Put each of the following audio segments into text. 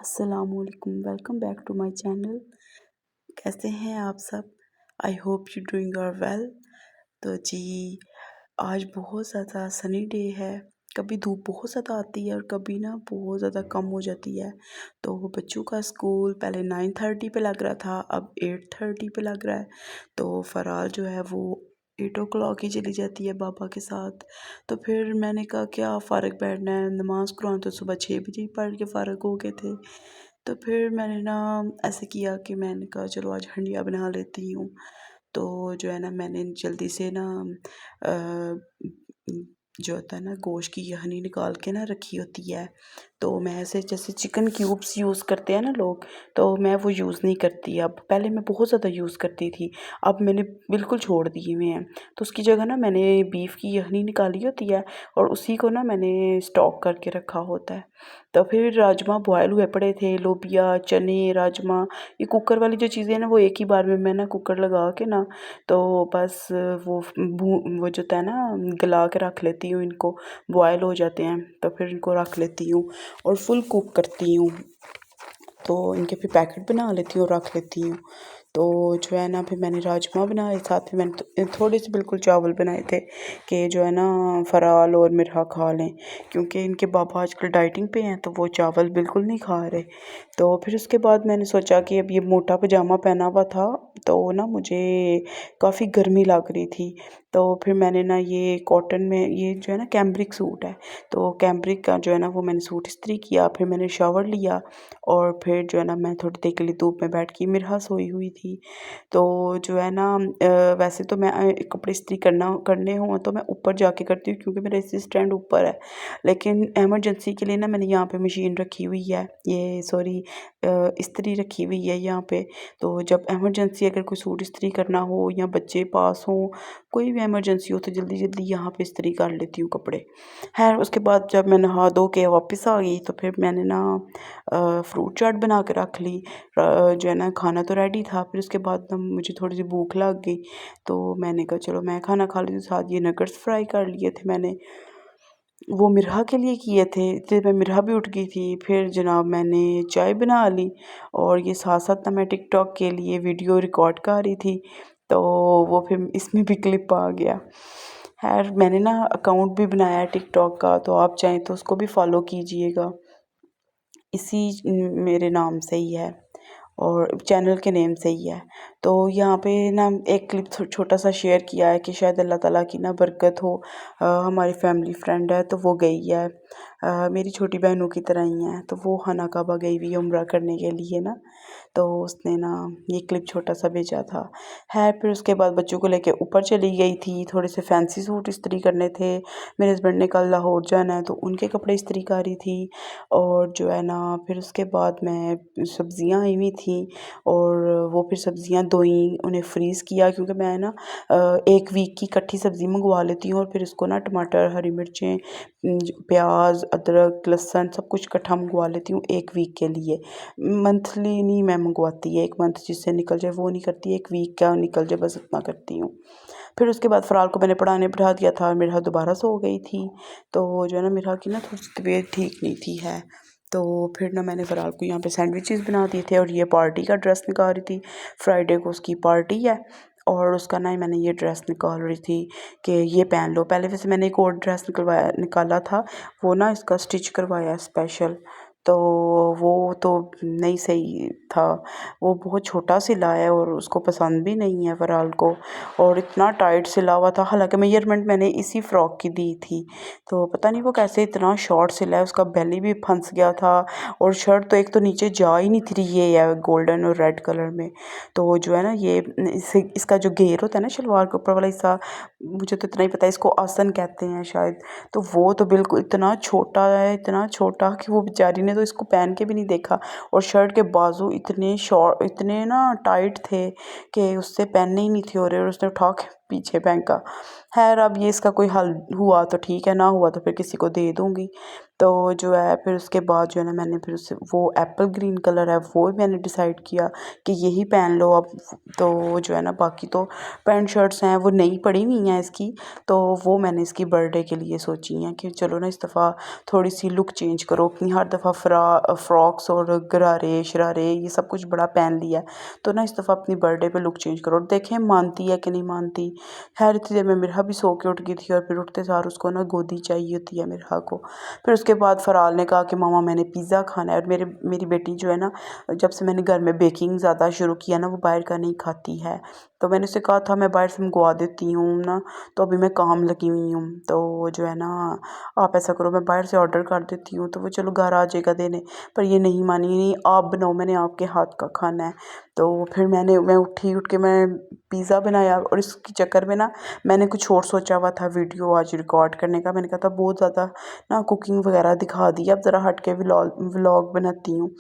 अस्सलामुअलैकुम, welcome back to my channel. कैसे हैं आप सब? I hope you doing are well. तो जी, आज बहुत ज़्यादा सनी डे है। कभी धूप बहुत ज़्यादा आती है और कभी ना बहुत ज़्यादा कम हो जाती है। तो बच्चों का स्कूल पहले 9:30 पे लग रहा था, अब 8:30 पे लग रहा है। तो फ़राल जो है वो 8 o'clock ही चली जाती है पापा के साथ। तो फिर मैंने कहा क्या फ़ारग बैठना है, नमाज़ कुरान तो सुबह 6 बजे ही पढ़ के फ़ारग हो गए थे। तो फिर मैंने ना ऐसे किया कि मैंने कहा चलो आज हंडिया बना लेती हूँ। तो जो है ना मैंने जल्दी से ना अ, जो होता है ना गोश्त की यखनी निकाल के ना रखी होती है। तो मैं ऐसे जैसे चिकन क्यूब्स यूज़ करते हैं ना लोग, तो मैं वो यूज़ नहीं करती अब। पहले मैं बहुत ज़्यादा यूज़ करती थी, अब मैंने बिल्कुल छोड़ दिए हुए हैं। तो उसकी जगह ना मैंने बीफ की यखनी निकाली होती है और उसी को ना मैंने स्टॉक करके रखा होता है। तो फिर राजमा बॉयल हुए पड़े थे, लोबिया, चने, राजमा, ये कुकर वाली जो चीज़ें हैं ना वो एक ही बार में मैं ना कुकर लगा के ना तो बस वो जो होता है ना गला के रख लेती हूँ इनको। बॉयल हो जाते हैं तो फिर इनको रख लेती हूँ और फुल कुक करती हूँ। तो इनके फिर पैकेट बना लेती हूँ और रख लेती हूँ। तो जो है ना फिर मैंने राजमा बनाए, साथ में मैंने थोड़े से बिल्कुल चावल बनाए थे कि जो है ना फ़राल और मिरहा खा लें, क्योंकि इनके पापा आजकल डाइटिंग पे हैं तो वो चावल बिल्कुल नहीं खा रहे। तो फिर उसके बाद मैंने सोचा कि अब ये मोटा पजामा पहना हुआ था तो ना मुझे काफ़ी गर्मी लग रही थी। तो फिर मैंने ना ये कॉटन में ये जो है ना कैम्ब्रिक सूट है, तो कैम्ब्रिक का जो है ना वो मैंने सूट इस्त्री किया। फिर मैंने शावर लिया और फिर जो है ना मैं थोड़ी देर के लिए धूप में बैठ के मिरहा सोई हुई थी। तो जो है ना वैसे तो मैं कपड़े इस्त्री करने हों तो मैं ऊपर जाके करती हूँ क्योंकि मेरा इस्त्री स्टैंड ऊपर है। लेकिन इमरजेंसी के लिए ना मैंने यहाँ पे मशीन रखी हुई है, ये सॉरी इस्त्री रखी हुई है यहाँ पे। तो जब इमरजेंसी अगर कोई सूट इस्त्री करना हो या बच्चे पास हों, कोई भी इमरजेंसी हो तो जल्दी जल्दी यहाँ पे इस्त्री कर लेती हूँ कपड़े। खैर उसके बाद जब मैं नहा धो के वापस आ गई तो फिर मैंने ना फ्रूट चाट बना के रख ली। जो है ना खाना तो रेडी था, फिर उसके बाद ना मुझे थोड़ी सी भूख लग गई तो मैंने कहा चलो मैं खाना खा लेती हूँ। साथ ये नगेट्स फ्राई कर लिए थे मैंने, वो मिरहा के लिए किए थे, इतने में मिरहा भी उठ गई थी। फिर जनाब मैंने चाय बना ली और ये साथ साथ ना मैं टिकटॉक के लिए वीडियो रिकॉर्ड कर रही थी, तो वो फिर इसमें भी क्लिप आ गया। खैर मैंने ना अकाउंट भी बनाया है टिकटॉक का, तो आप चाहें तो उसको भी फॉलो कीजिएगा, इसी मेरे नाम से ही है और चैनल के नेम से ही है। तो यहाँ पे ना एक क्लिप छोटा सा शेयर किया है कि शायद अल्लाह ताला की ना बरकत हो। हमारी फैमिली फ्रेंड है तो वो गई है, मेरी छोटी बहनों की तरह ही है, तो वो खाना काबा गई हुई है उम्रा करने के लिए ना। तो उसने ना ये क्लिप छोटा सा भेजा था। है फिर उसके बाद बच्चों को लेके ऊपर चली गई थी, थोड़े से फैंसी सूट इस्त्री करने थे। मेरे हस्बैंड ने कल लाहौर जाना है तो उनके कपड़े इस्त्री करी थी। और जो है ना फिर उसके बाद मैं सब्ज़ियाँ आई हुई थी और वो फिर सब्ज़ियाँ धोई, उन्हें फ्रीज़ किया क्योंकि मैं ना 1 वीक की इकट्ठी सब्ज़ी मंगवा लेती हूँ और फिर इसको ना टमाटर, हरी मिर्चें, प्याज, अदरक, लहसुन सब कुछ इकट्ठा मंगवा लेती हूँ 1 वीक के लिए। मंथली नहीं मैं मंगवाती, 1 मंथ जिससे निकल जाए वो नहीं करती, 1 वीक का निकल जाए बस इतना करती हूँ। फिर उसके बाद फ़राल को मैंने पढ़ाने बिठा दिया था, मिरहा दोबारा सो गई थी। तो जो है ना मिरहा की ना थोड़ी सी तबीयत ठीक नहीं थी है। तो फिर ना मैंने फ़राल को यहाँ पे सैंडविचेस बना दिए थे और ये पार्टी का ड्रेस निकाल रही थी। फ्राइडे को उसकी पार्टी है और उसका ना मैंने ये ड्रेस निकाल रही थी कि ये पहन लो। पहले वैसे मैंने एक और ड्रेस निकाला था, वो ना इसका स्टिच करवाया स्पेशल, तो वो तो नहीं सही था। वो बहुत छोटा सिला है और उसको पसंद भी नहीं है फ़राल को, और इतना टाइट सिला हुआ था। हालांकि मेजरमेंट मैंने इसी फ़्रॉक की दी थी, तो पता नहीं वो कैसे इतना शॉर्ट सिला है, उसका बेली भी फंस गया था और शर्ट तो एक तो नीचे जा ही नहीं थी, ये है गोल्डन और रेड कलर में। तो जो है ना ये इसका जो घेर होता है ना शलवार के ऊपर वाला हिस्सा, मुझे तो इतना ही पता है, इसको आसन कहते हैं शायद। तो वो तो बिल्कुल इतना छोटा है, इतना छोटा कि वो बेचारी ने तो इसको पहन के भी नहीं देखा। और शर्ट के बाजू इतने शॉर्ट, इतने ना टाइट थे कि उससे पहनने ही नहीं थे हो रहे और उसने उठा के पीछे बैंक का। खैर अब ये इसका कोई हल हुआ तो ठीक है, ना हुआ तो फिर किसी को दे दूँगी। तो जो है फिर उसके बाद जो है ना मैंने फिर उससे वो एप्पल ग्रीन कलर है वो मैंने डिसाइड किया कि यही पहन लो अब। तो जो है ना बाकी तो पैंट शर्ट्स हैं वो नई पड़ी हुई हैं इसकी, तो वो मैंने इसकी बर्थडे के लिए सोची हैं कि चलो ना इस दफ़ा थोड़ी सी लुक चेंज करो। अपनी हर दफ़ा फ्रॉक्स और गरारे शरारे ये सब कुछ बड़ा पहन लिया है, तो ना इस दफ़ा अपनी बर्थडे पे लुक चेंज करो। देखें मानती है कि नहीं मानती। खैर इतनी देर में मिरहा भी सो के उठ गई थी और फिर उठते सार उसको ना गोदी चाहिए होती है मिरहा को। फिर उसके बाद फ़राल ने कहा कि मामा मैंने पिज़्ज़ा खाना है। और मेरी बेटी जो है ना, जब से मैंने घर में बेकिंग ज़्यादा शुरू किया ना, वो बाहर का नहीं खाती है। तो मैंने उससे कहा था मैं बाहर से मंगवा देती हूँ ना, तो अभी मैं काम लगी हुई हूँ, तो जो है ना आप ऐसा करो मैं बाहर से ऑर्डर कर देती हूँ, तो वो चलो घर आ जाएगा देने। पर ये नहीं मानी, नहीं आप बनाओ, मैंने आपके हाथ का खाना है। तो फिर मैं उठ के मैं पिज़्ज़ा बनाया। और इसके चक्कर में ना मैंने कुछ और सोचा हुआ था वीडियो आज रिकॉर्ड करने का। मैंने कहा था बहुत ज़्यादा ना कुकिंग वगैरह दिखा दी, अब ज़रा हट के व्लॉग बनाती हूँ।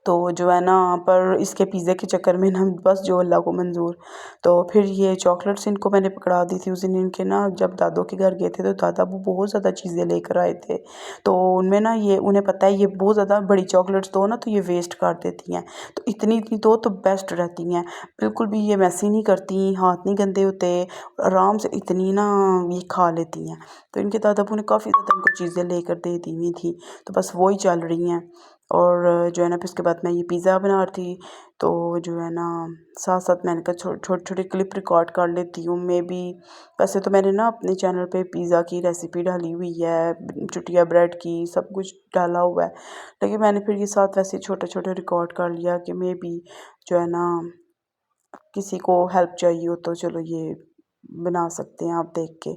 तो जो है ना पर इसके पिज़्ज़े के चक्कर में ना बस जो अल्लाह को मंज़ूर। तो फिर ये चॉकलेट्स इनको मैंने पकड़ा दी थी उस दिन। इनके ना जब दादों के घर गए थे तो दादा वो बहुत ज़्यादा चीज़ें लेकर आए थे, तो उनमें ना ये उन्हें पता है ये बहुत ज़्यादा बड़ी चॉकलेट्स दो ना तो ये वेस्ट कर देती हैं, तो इतनी इतनी दो तो बेस्ट रहती हैं। बिल्कुल भी ये मैसी नहीं करती, हाथ नहीं गंदे होते, आराम से इतनी ना ये खा लेती हैं। तो इनके दादा ने काफ़ी ज़्यादा इनको चीज़ें लेकर दे दी हुई थी, तो बस वही चल रही हैं। और जो है ना फिर उसके बाद मैं ये पिज़्ज़ा बना रही थी, तो जो है ना साथ साथ मैंने कहा छोटे छोटे क्लिप रिकॉर्ड कर लेती हूँ मैं भी। वैसे तो मैंने ना अपने चैनल पे पिज़्ज़ा की रेसिपी डाली हुई है, चुटिया ब्रेड की, सब कुछ डाला हुआ है, लेकिन मैंने फिर ये साथ वैसे छोटे छोटे रिकॉर्ड कर लिया कि मैं भी जो है ना किसी को हेल्प चाहिए हो तो चलो ये बना सकते हैं आप देख के।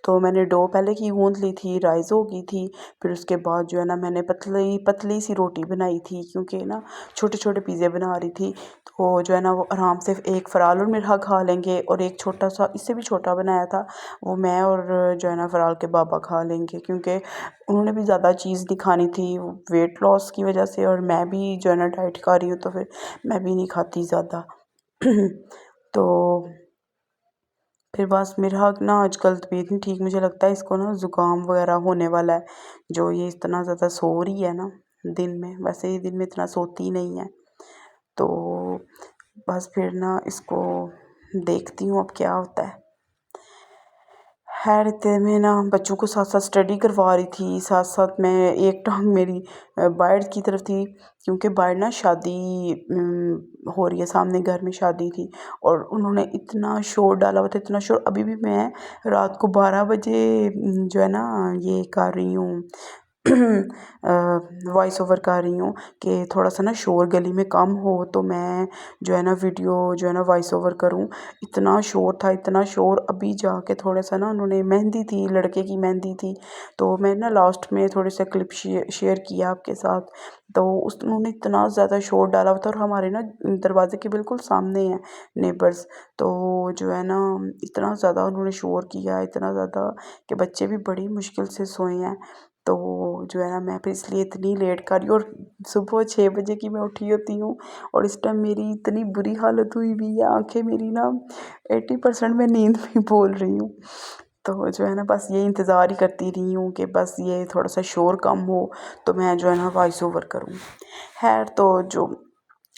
तो मैंने डो पहले की गूँथ ली थी, राइज़ हो गई थी। फिर उसके बाद जो है ना मैंने पतली पतली सी रोटी बनाई थी, क्योंकि ना छोटे छोटे पिज़्ज़े बना रही थी, तो जो है ना वो आराम से एक फ़राल और मिरहा खा लेंगे, और एक छोटा सा इससे भी छोटा बनाया था वो मैं और जो है ना फ़राल के बाबा खा लेंगे, क्योंकि उन्होंने भी ज़्यादा चीज़ नहीं खानी थी वेट लॉस की वजह से, और मैं भी जो है ना डाइट कर रही हूँ तो फिर मैं भी नहीं खाती ज़्यादा। तो फिर बस मेरा ना आजकल तबीयत नहीं ठीक, मुझे लगता है इसको ना ज़ुकाम वगैरह होने वाला है, जो ये इतना ज़्यादा सो रही है ना दिन में। वैसे ये दिन में इतना सोती नहीं है, तो बस फिर ना इसको देखती हूँ अब क्या होता है। खैर इतने में ना बच्चों को साथ साथ स्टडी करवा रही थी, साथ साथ मैं एक टांग मेरी बाहर की तरफ थी, क्योंकि बाहर ना शादी हो रही है, सामने घर में शादी थी, और उन्होंने इतना शोर डाला हुआ था, इतना शोर। अभी भी मैं रात को 12 बजे जो है ना ये कर रही हूँ वॉइस ओवर कर रही हूँ कि थोड़ा सा ना शोर गली में कम हो, तो मैं जो है ना वीडियो जो है ना वॉइस ओवर करूँ। इतना शोर था, इतना शोर। अभी जाके थोड़ा सा ना उन्होंने मेहंदी थी, लड़के की मेहंदी थी, तो मैं ना लास्ट में थोड़े से क्लिप शेयर किया आपके साथ। तो उस उन्होंने इतना ज़्यादा शोर डाला हुआ था, और हमारे ना दरवाजे के बिल्कुल सामने हैं नेबर्स, तो जो है ना इतना ज़्यादा उन्होंने शोर किया, इतना ज़्यादा कि बच्चे भी बड़ी मुश्किल से सोए हैं। तो जो है ना मैं फिर इसलिए इतनी लेट कर रही हूँ, और सुबह 6 बजे की मैं उठी होती हूँ, और इस टाइम मेरी इतनी बुरी हालत हुई हुई है, आँखें मेरी ना 80% मैं नींद में बोल रही हूँ। तो जो है ना बस ये इंतज़ार ही करती रही हूँ कि बस ये थोड़ा सा शोर कम हो तो मैं जो है ना वॉइस ओवर करूँ। खैर तो जो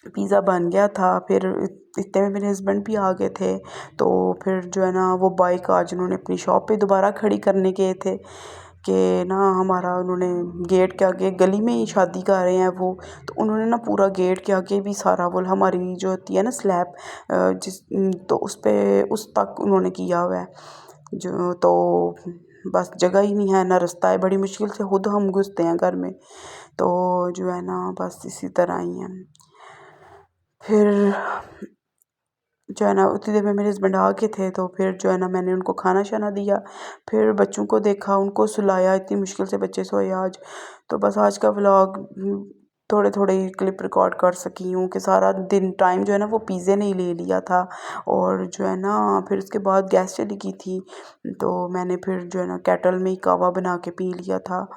पिज़्ज़ा बन गया था, फिर इतने में मेरे हस्बैंड भी आ गए थे, तो फिर जो है ना वो बाइक आज उन्होंने अपनी शॉप पे दोबारा खड़ी करने गए थे कि ना हमारा उन्होंने गेट के आगे, गली में ही शादी कर रहे हैं वो, तो उन्होंने ना पूरा गेट के आगे भी सारा वो हमारी जो होती है ना स्लैब जिस तो उस पे उस तक उन्होंने किया हुआ है, जो तो बस जगह ही नहीं है, ना रास्ता है, बड़ी मुश्किल से खुद हम घुसते हैं घर में। तो जो है ना बस इसी तरह ही है। फिर जो है ना उतनी देर में मेरे हस्बैंड आ गए थे, तो फिर जो है ना मैंने उनको खाना शाना दिया, फिर बच्चों को देखा, उनको सुलाया, इतनी मुश्किल से बच्चे सोए आज। तो बस आज का व्लॉग थोड़े थोड़े ही क्लिप रिकॉर्ड कर सकी हूँ कि सारा दिन टाइम जो है ना वो पिज़्ज़े ने ही ले लिया था। और जो है ना फिर उसके बाद गैस चली गई थी, तो मैंने फिर जो है ना केटल में ही कहवा बना के पी लिया था।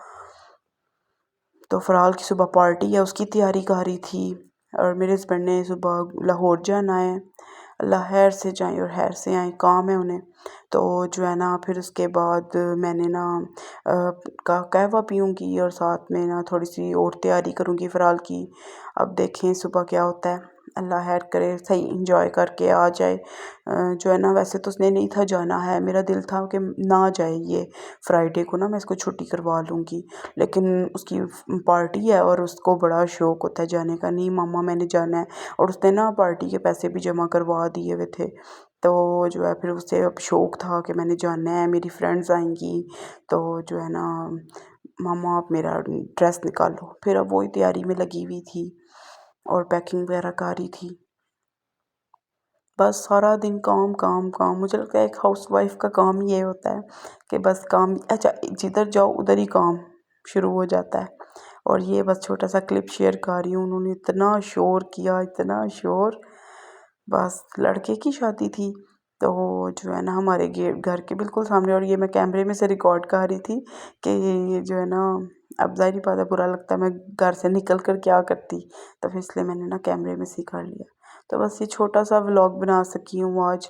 तो फ़राल की सुबह पार्टी है, उसकी तैयारी कर रही थी, और मेरे हस्बैंड ने सुबह लाहौर जाना है। अल्लाह खैर से जाएँ और खैर से आएँ, काम है उन्हें। तो जो है ना फिर उसके बाद मैंने ना कहवा पीऊँगी और साथ में ना थोड़ी-सी और तैयारी करूँगी फ़िलहाल की। अब देखें सुबह क्या होता है। अल्लाह खैर करे, सही एन्जॉय करके आ जाए। जो है ना वैसे तो उसने नहीं था जाना है, मेरा दिल था कि ना जाए ये फ्राइडे को ना मैं इसको छुट्टी करवा लूँगी। लेकिन उसकी पार्टी है और उसको बड़ा शौक होता है जाने का, नहीं मम्मा मैंने जाना है। और उसने ना पार्टी के पैसे भी जमा करवा दिए हुए थे। तो जो है फिर उसे अब शौक था कि मैंने जाना है, मेरी फ्रेंड्स आएँगी। तो जो है ना मम्मा आप मेरा ड्रेस निकालो। फिर अब वही तैयारी में लगी हुई थी और पैकिंग वगैरह कर रही थी। बस सारा दिन काम, काम, काम। मुझे लगता है एक हाउसवाइफ़ का काम ही ये होता है कि बस काम अच्छा जिधर जाओ उधर ही काम शुरू हो जाता है। और ये बस छोटा-सा क्लिप शेयर कर रही हूँ, उन्होंने इतना शोर किया, इतना शोर, बस लड़के की शादी थी। तो जो है ना हमारे घर के बिल्कुल सामने और ये मैं कैमरे में से रिकॉर्ड कर रही थी कि ये जो है ना अब ज़ाहिर-सी बात है बुरा लगता है, मैं घर से निकल कर क्या करती, तो फिर इसलिए मैंने ना कैमरे में से ही कर लिया। तो बस ये छोटा-सा व्लॉग बना सकी हूँ आज।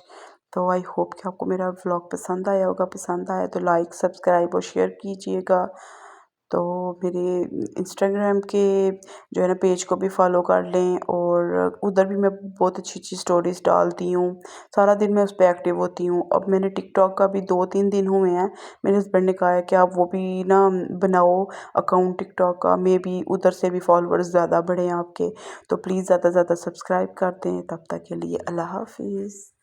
तो आई होप कि आपको मेरा व्लॉग पसंद आया होगा, पसंद आया तो लाइक, सब्सक्राइब और शेयर कीजिएगा। तो मेरे इंस्टाग्राम के जो है ना पेज को भी फॉलो कर लें और उधर भी मैं बहुत अच्छी-अच्छी स्टोरीज़ डालती हूँ। सारा दिन मैं उस पे एक्टिव होती हूँ। अब मैंने टिकटॉक का भी 2-3 दिन हुए हैं। मेरे हस्बैंड ने कहा है कि आप वो भी ना बनाओ अकाउंट टिकटॉक का, मेबी उधर से भी फॉलोअर्स ज़्यादा बढ़ें आपके। तो प्लीज़ ज़्यादा से ज़्यादा सब्सक्राइब कर दें। तब तक के लिए अल्लाह हाफ़िज़।